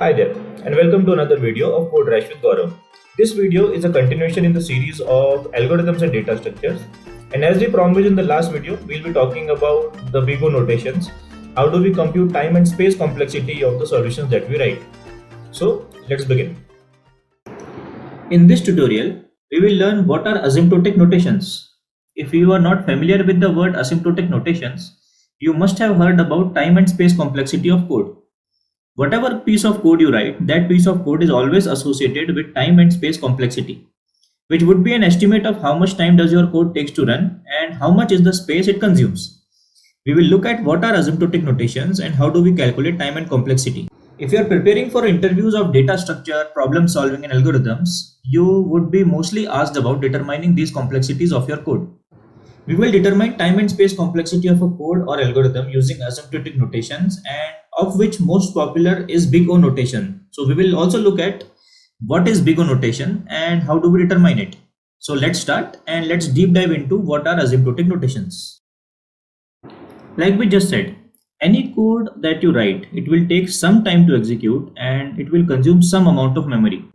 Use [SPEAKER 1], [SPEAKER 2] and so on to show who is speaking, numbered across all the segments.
[SPEAKER 1] Hi there, and welcome to another video of CodeRash with Gaurav. This video is a continuation in the series of algorithms and data structures. And as we promised in the last video, we'll be talking about the bigO notations. How do we compute time and space complexity of the solutions that we write? So let's begin. In this tutorial, we will learn what are asymptotic notations. If you are not familiar with the word asymptotic notations, you must have heard about time and space complexity of code. Whatever piece of code you write, that piece of code is always associated with time and space complexity, which would be an estimate of how much time does your code takes to run and how much is the space it consumes. We will look at what are asymptotic notations and how do we calculate time and complexity. If you are preparing for interviews of data structure, problem solving and algorithms, you would be mostly asked about determining these complexities of your code. We will determine time and space complexity of a code or algorithm using asymptotic notations, and of which most popular is bigO notation. So we will also look at what is bigO notation and how do we determine it. So let's start and let's deep dive into what are asymptotic notations. Like we just said, any code that you write, it will take some time to execute and it will consume some amount of memory.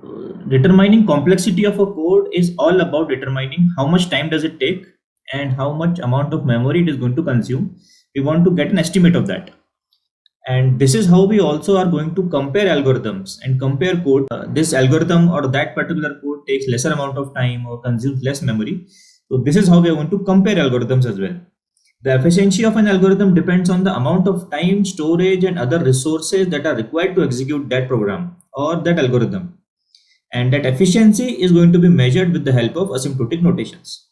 [SPEAKER 1] Determining complexity of a code is all about determining how much time does it take and how much amount of memory it is going to consume. We want to get an estimate of that. And this is how we also are going to compare algorithms and compare code. This algorithm or that particular code takes lesser amount of time or consumes less memory. So this is how we are going to compare algorithms as well. The efficiency of an algorithm depends on the amount of time, storage and other resources that are required to execute that program or that algorithm. And that efficiency is going to be measured with the help of asymptotic notations.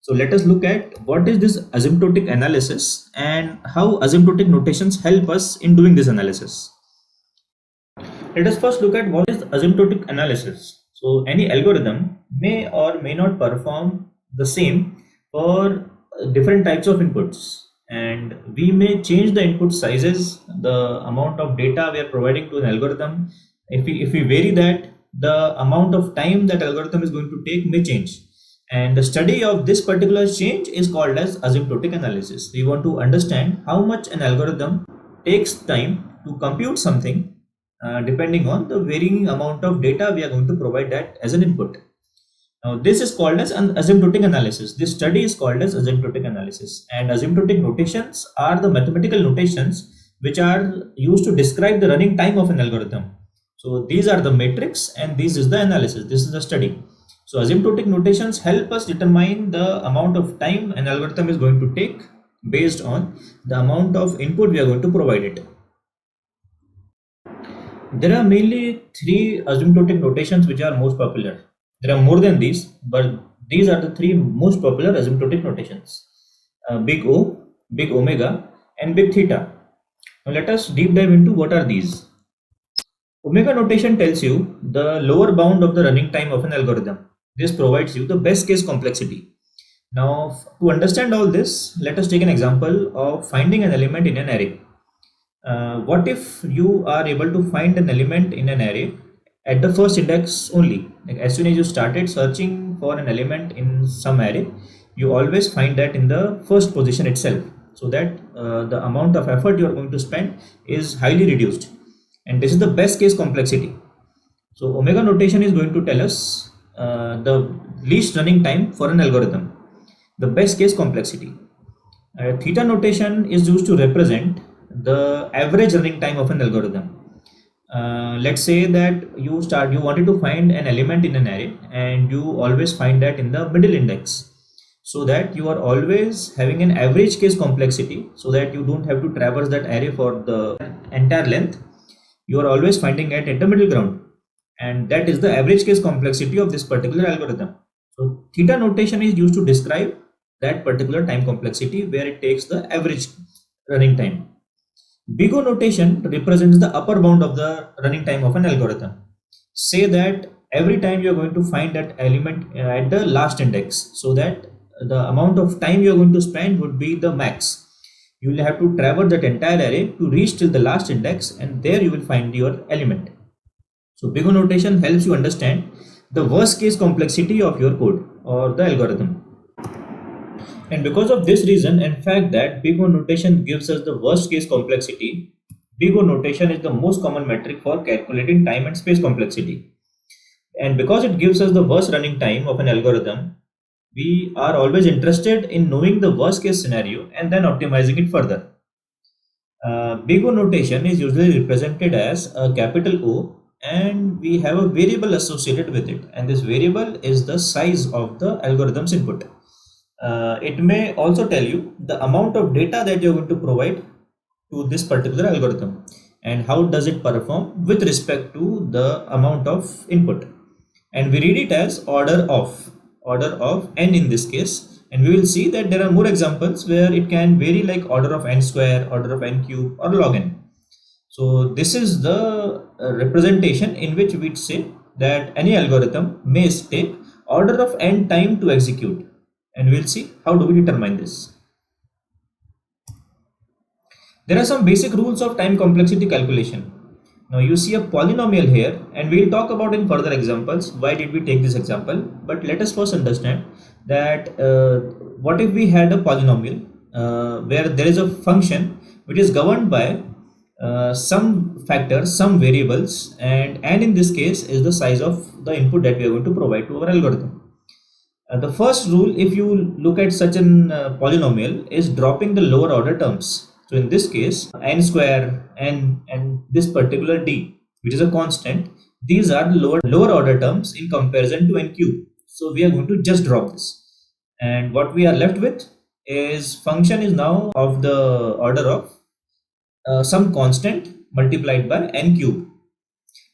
[SPEAKER 1] So let us look at what is this asymptotic analysis and how asymptotic notations help us in doing this analysis. Let us first look at what is asymptotic analysis. So any algorithm may or may not perform the same for different types of inputs, and we may change the input sizes, the amount of data we are providing to an algorithm. If we vary that, the amount of time that algorithm is going to take may change. And the study of this particular change is called as asymptotic analysis. We want to understand how much an algorithm takes time to compute something depending on the varying amount of data we are going to provide that as an input. Now this is called as an asymptotic analysis. This study is called as asymptotic analysis, and asymptotic notations are the mathematical notations which are used to describe the running time of an algorithm. So these are the metrics and this is the analysis. This is the study. So asymptotic notations help us determine the amount of time an algorithm is going to take based on the amount of input we are going to provide it. There are mainly three asymptotic notations which are most popular. There are more than these, but these are the three most popular asymptotic notations: big O, big omega, and big theta. Now let us deep dive into what are these. Omega notation tells you the lower bound of the running time of an algorithm. This provides you the best case complexity. Now, to understand all this, let us take an example of finding an element in an array. What if you are able to find an element in an array at the first index only? Like as soon as you started searching for an element in some array, you always find that in the first position itself, so that the amount of effort you are going to spend is highly reduced. And this is the best case complexity. So omega notation is going to tell us the least running time for an algorithm, the best case complexity. Theta notation is used to represent the average running time of an algorithm. Let's say that you wanted to find an element in an array and you always find that in the middle index, so that you are always having an average case complexity, so that you don't have to traverse that array for the entire length. You are always finding it at the middle ground, and that is the average case complexity of this particular algorithm. So theta notation is used to describe that particular time complexity where it takes the average running time. bigO notation represents the upper bound of the running time of an algorithm. Say that every time you are going to find that element at the last index, so that the amount of time you are going to spend would be the max. You will have to traverse that entire array to reach till the last index, and there you will find your element. So bigO notation helps you understand the worst case complexity of your code or the algorithm. And because of this reason and fact that bigO notation gives us the worst case complexity, bigO notation is the most common metric for calculating time and space complexity. And because it gives us the worst running time of an algorithm, we are always interested in knowing the worst case scenario and then optimizing it further. bigO notation is usually represented as a capital O, and we have a variable associated with it, and this variable is the size of the algorithm's input. It may also tell you the amount of data that you're going to provide to this particular algorithm and how does it perform with respect to the amount of input, and we read it as order of n in this case, and we will see that there are more examples where it can vary like order of n square, order of n cube, or log n. So this is the representation in which we say that any algorithm may take order of n time to execute, and we'll see how do we determine this. There are some basic rules of time complexity calculation. Now you see a polynomial here, and we'll talk about in further examples why did we take this example, but let us first understand that what if we had a polynomial where there is a function which is governed by some factors, some variables, and n in this case is the size of the input that we are going to provide to our algorithm. The first rule, if you look at such an polynomial, is dropping the lower order terms. So in this case, n square, n, and this particular d, which is a constant, these are the lower order terms in comparison to n cube. So we are going to just drop this. And what we are left with is function is now of the order of some constant multiplied by n cube.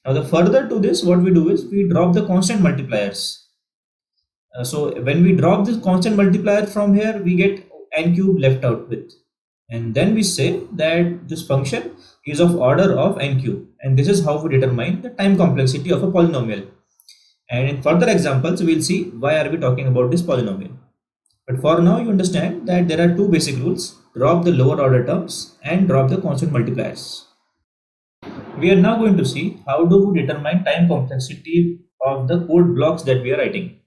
[SPEAKER 1] Now the further to this, what we do is we drop the constant multipliers. So when we drop this constant multiplier from here, we get n cube left out with. And then we say that this function is of order of n cube. And this is how we determine the time complexity of a polynomial. And in further examples, we'll see why are we talking about this polynomial. But for now, you understand that there are two basic rules: drop the lower order terms and drop the constant multipliers. We are now going to see how do we determine time complexity of the code blocks that we are writing.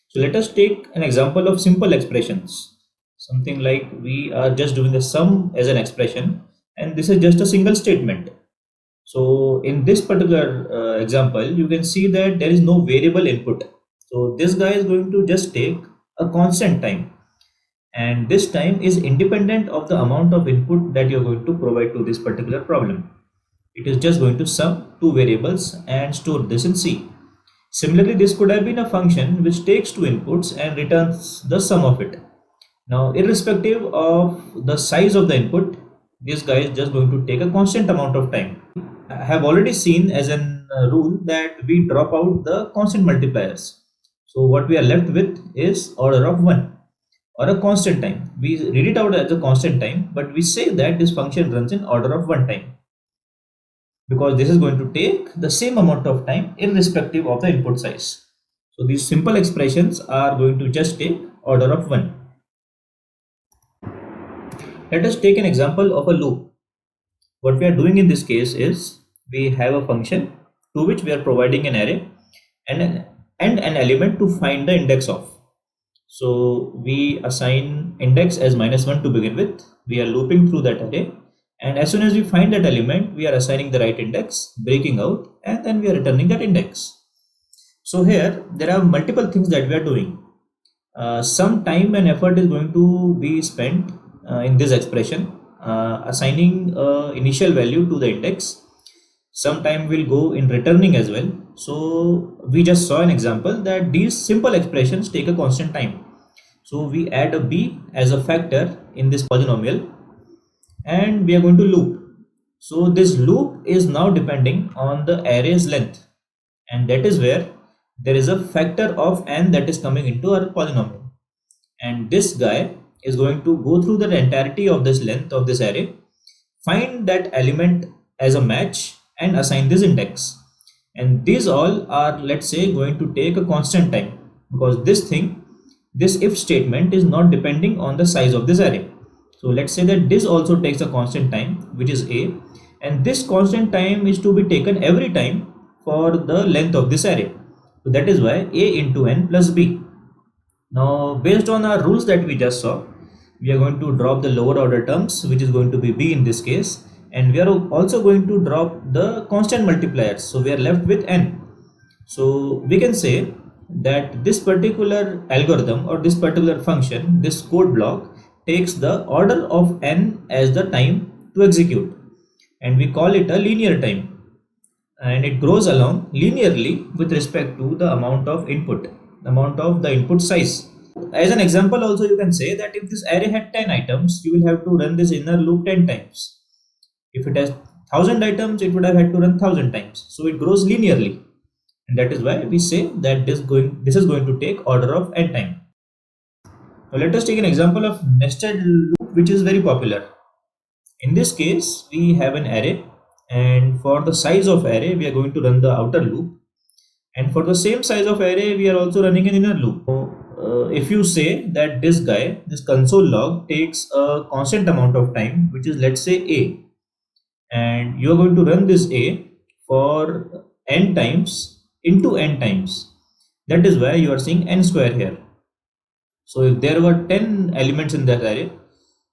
[SPEAKER 1] So let us take an example of simple expressions. Something like we are just doing the sum as an expression, and this is just a single statement. So in this particular example, you can see that there is no variable input. So this guy is going to just take a constant time, and this time is independent of the amount of input that you're going to provide to this particular problem. It is just going to sum two variables and store this in C. Similarly, this could have been a function which takes two inputs and returns the sum of it. Now, irrespective of the size of the input, this guy is just going to take a constant amount of time. I have already seen as a rule that we drop out the constant multipliers. So what we are left with is order of 1 or a constant time. We read it out as a constant time, but we say that this function runs in order of 1 time, because this is going to take the same amount of time irrespective of the input size. So these simple expressions are going to just take order of 1. Let us take an example of a loop. What we are doing in this case is we have a function to which we are providing an array and an element to find the index of. So we assign index as -1 to begin with. We are looping through that array, and as soon as we find that element, we are assigning the right index, breaking out, and then we are returning that index. So here there are multiple things that we are doing. Some time and effort is going to be spent in this expression, assigning initial value to the index. Some time will go in returning as well. So we just saw an example that these simple expressions take a constant time. So we add a b as a factor in this polynomial, and we are going to loop. So this loop is now depending on the array's length, and that is where there is a factor of n that is coming into our polynomial, and this guy is going to go through the entirety of this length of this array, find that element as a match, and assign this index. And these all are, let's say, going to take a constant time, because this if statement is not depending on the size of this array. So let's say that this also takes a constant time, which is a, and this constant time is to be taken every time for the length of this array. So that is why a into n plus b. Now, based on our rules that we just saw, we are going to drop the lower order terms, which is going to be b in this case, and we are also going to drop the constant multipliers, so we are left with n. So we can say that this particular algorithm or this particular function, this code block, takes the order of n as the time to execute, and we call it a linear time, and it grows along linearly with respect to the amount of input, the amount of the input size. As an example also, you can say that if this array had 10 items, you will have to run this inner loop 10 times. If it has 1000 items, it would have had to run 1000 times. So it grows linearly, and that is why we say that this is going to take order of n time. Now let us take an example of nested loop, which is very popular. In this case, we have an array, and for the size of array, we are going to run the outer loop, and for the same size of array, we are also running an inner loop. So, if you say that this console log takes a constant amount of time, which is, let's say, a, and you are going to run this a for n times into n times, that is why you are seeing n square here. So if there were 10 elements in that array,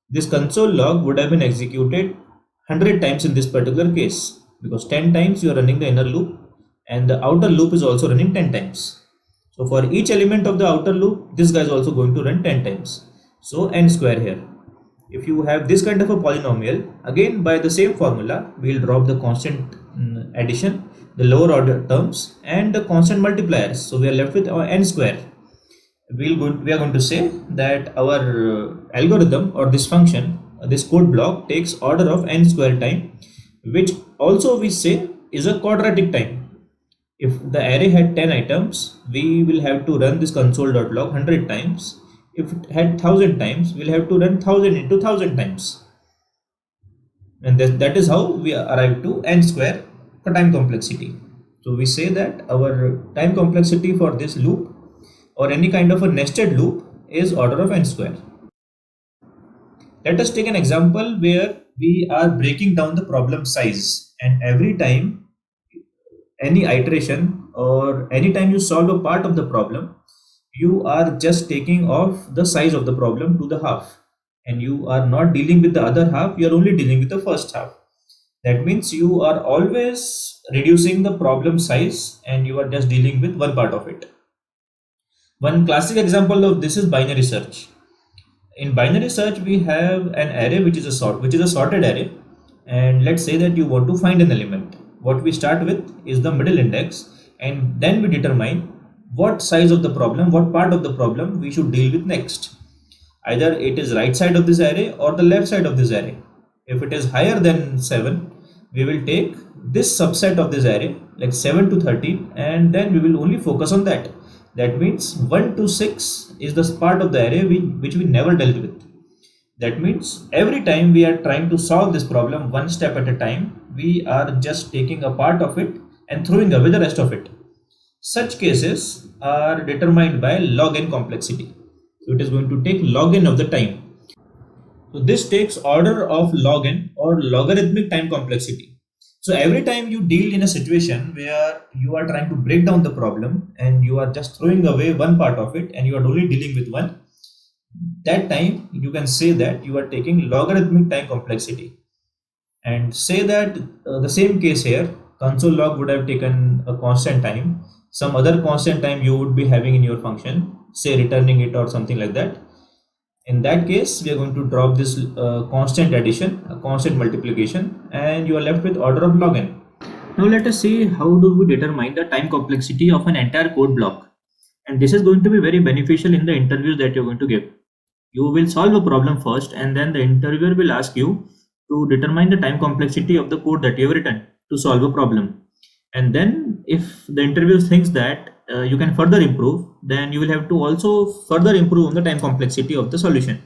[SPEAKER 1] this console log would have been executed 100 times in this particular case, because 10 times you are running the inner loop and the outer loop is also running 10 times. So for each element of the outer loop, this guy is also going to run 10 times. So n square here. If you have this kind of a polynomial, again by the same formula, we will drop the constant addition, the lower order terms, and the constant multipliers. So we are left with our n square. We are going to say that our algorithm or this function, this code block, takes order of n square time, which also we say is a quadratic time. If the array had 10 items, we will have to run this console.log 100 times. If it had 1000 times, we'll have to run 1000 into 1000 times. And that is how we arrive to n square for time complexity. So we say that our time complexity for this loop or any kind of a nested loop is order of n square. Let us take an example where we are breaking down the problem size, and every time any iteration or anytime you solve a part of the problem, you are just taking off the size of the problem to the half, and you are not dealing with the other half, you are only dealing with the first half. That means you are always reducing the problem size and you are just dealing with one part of it. One classic example of this is binary search. In binary search, we have an array which is a sorted array, and let's say that you want to find an element. What we start with is the middle index, and then we determine what size of the problem, what part of the problem we should deal with next. Either it is right side of this array or the left side of this array. If it is higher than 7, we will take this subset of this array, like 7 to 13, and then we will only focus on that. That means 1 to 6 is the part of the array which we never dealt with. That means every time we are trying to solve this problem one step at a time, we are just taking a part of it and throwing away the rest of it. Such cases are determined by log n complexity. So it is going to take log n of the time. So this takes order of log n or logarithmic time complexity. So every time you deal in a situation where you are trying to break down the problem and you are just throwing away one part of it and you are only dealing with one, that time you can say that you are taking logarithmic time complexity. And say that the same case here, console log would have taken a constant time, some other constant time you would be having in your function, say returning it or something like that. In that case, we are going to drop this constant addition, a constant multiplication, and you are left with order of log n. Now let us see how do we determine the time complexity of an entire code block. And this is going to be very beneficial in the interviews that you're going to give. You will solve a problem first, and then the interviewer will ask you to determine the time complexity of the code that you have written to solve a problem. And then if the interviewer thinks that you can further improve, then you will have to also further improve on the time complexity of the solution.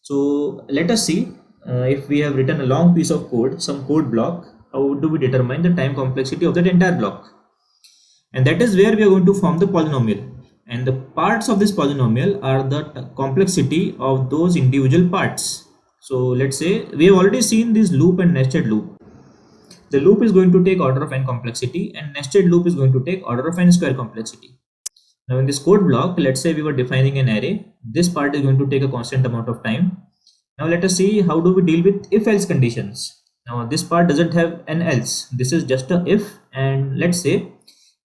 [SPEAKER 1] So let us see if we have written a long piece of code, some code block, how do we determine the time complexity of that entire block. And that is where we are going to form the polynomial, and the parts of this polynomial are the complexity of those individual parts. So let's say we have already seen this loop and nested loop. The loop is going to take order of n complexity and nested loop is going to take order of n square complexity. Now in this code block, let's say we were defining an array. This part is going to take a constant amount of time. Now let us see how do we deal with if-else conditions. Now this part doesn't have an else. This is just a if, and let's say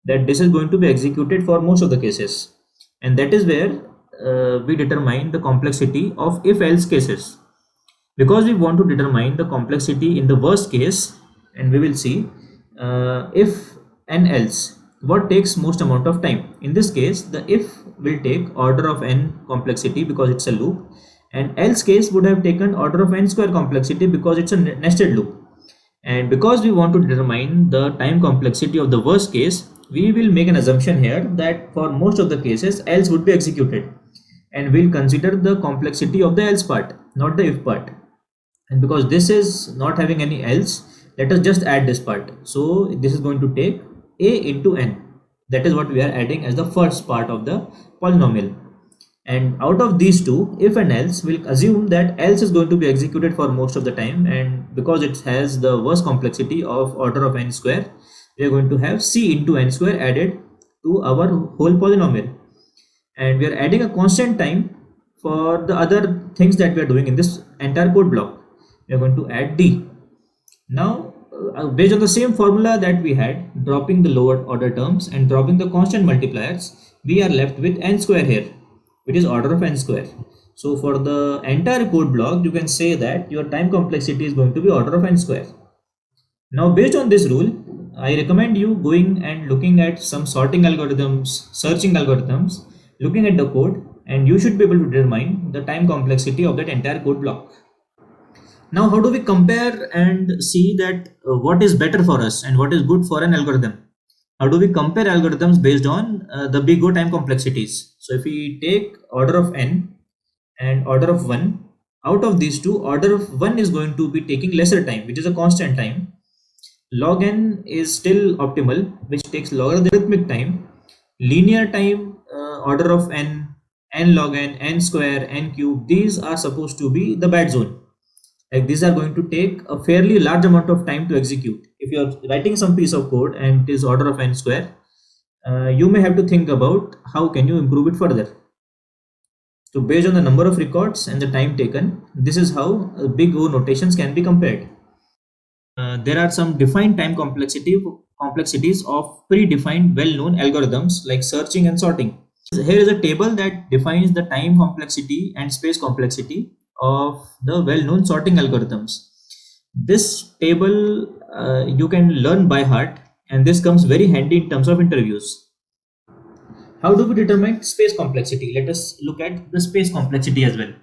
[SPEAKER 1] that this is going to be executed for most of the cases, and that is where we determine the complexity of if else cases, because we want to determine the complexity in the worst case. And we will see if and else what takes most amount of time. In this case, the if will take order of n complexity because it's a loop, and else case would have taken order of n square complexity because it's a nested loop. And because we want to determine the time complexity of the worst case, we will make an assumption here that for most of the cases else would be executed, and we'll consider the complexity of the else part, not the if part. And because this is not having any else, let us just add this part. So this is going to take a into n. That is what we are adding as the first part of the polynomial. And out of these two, if and else, we'll assume that else is going to be executed for most of the time, and because it has the worst complexity of order of n square, we are going to have c into n square added to our whole polynomial. And we are adding a constant time for the other things that we are doing in this entire code block. We are going to add d. Now based on the same formula that we had, dropping the lower order terms and dropping the constant multipliers, we are left with n square here, which is order of n square. So for the entire code block, you can say that your time complexity is going to be order of n square. Now based on this rule, I recommend you going and looking at some sorting algorithms, searching algorithms, looking at the code, and you should be able to determine the time complexity of that entire code block. Now how do we compare and see that what is better for us and what is good for an algorithm? How do we compare algorithms based on the big O time complexities? So if we take order of n and order of 1, out of these two, order of 1 is going to be taking lesser time, which is a constant time. Log n is still optimal, which takes logarithmic time. Linear time, order of n, n log n, n square, n cube, these are supposed to be the bad zone. Like these are going to take a fairly large amount of time to execute. If you are writing some piece of code and it is order of n square, you may have to think about how can you improve it further. So based on the number of records and the time taken, this is how big O notations can be compared. There are some defined time complexities of predefined well-known algorithms like searching and sorting. Here is a table that defines the time complexity and space complexity of the well-known sorting algorithms. This table you can learn by heart, and this comes very handy in terms of interviews. How do we determine space complexity? Let us look at the space complexity as well.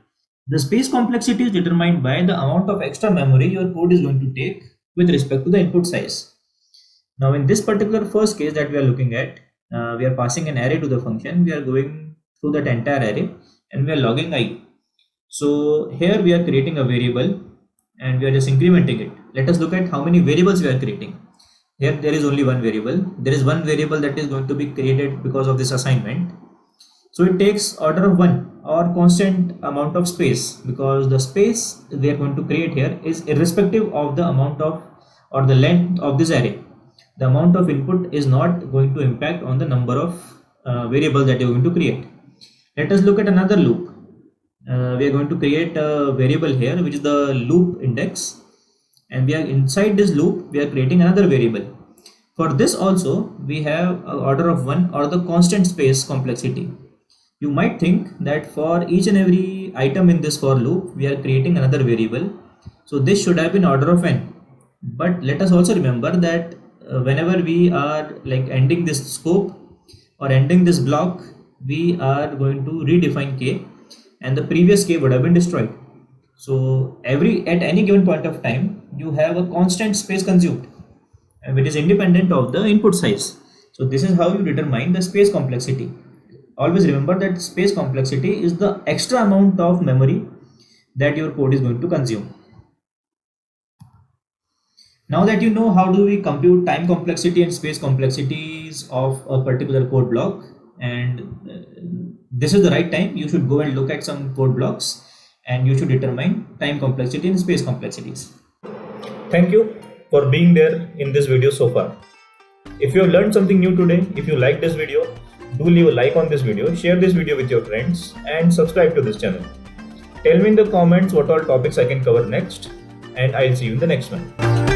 [SPEAKER 1] The space complexity is determined by the amount of extra memory your code is going to take with respect to the input size. Now in this particular first case that we are looking at, we are passing an array to the function. We are going through that entire array and we are logging I. So here we are creating a variable and we are just incrementing it. Let us look at how many variables we are creating. Here there is only one variable. There is one variable that is going to be created because of this assignment. So it takes order of 1 or constant amount of space, because the space we are going to create here is irrespective of the amount of or the length of this array. The amount of input is not going to impact on the number of variables that you are going to create. Let us look at another loop. We are going to create a variable here which is the loop index, and we are inside this loop we are creating another variable. For this also we have an order of 1 or the constant space complexity. You might think that for each and every item in this for loop we are creating another variable, so this should have been order of n. But let us also remember that whenever we are like ending this scope or ending this block, we are going to redefine k, and the previous k would have been destroyed. So at any given point of time you have a constant space consumed, which is independent of the input size. So this is how you determine the space complexity. Always remember that space complexity is the extra amount of memory that your code is going to consume. Now that you know how do we compute time complexity and space complexities of a particular code block, and this is the right time, you should go and look at some code blocks and you should determine time complexity and space complexities. Thank you for being there in this video so far. If you have learned something new today, if you like this video, do leave a like on this video, share this video with your friends, and subscribe to this channel. Tell me in the comments what all topics I can cover next, and I'll see you in the next one.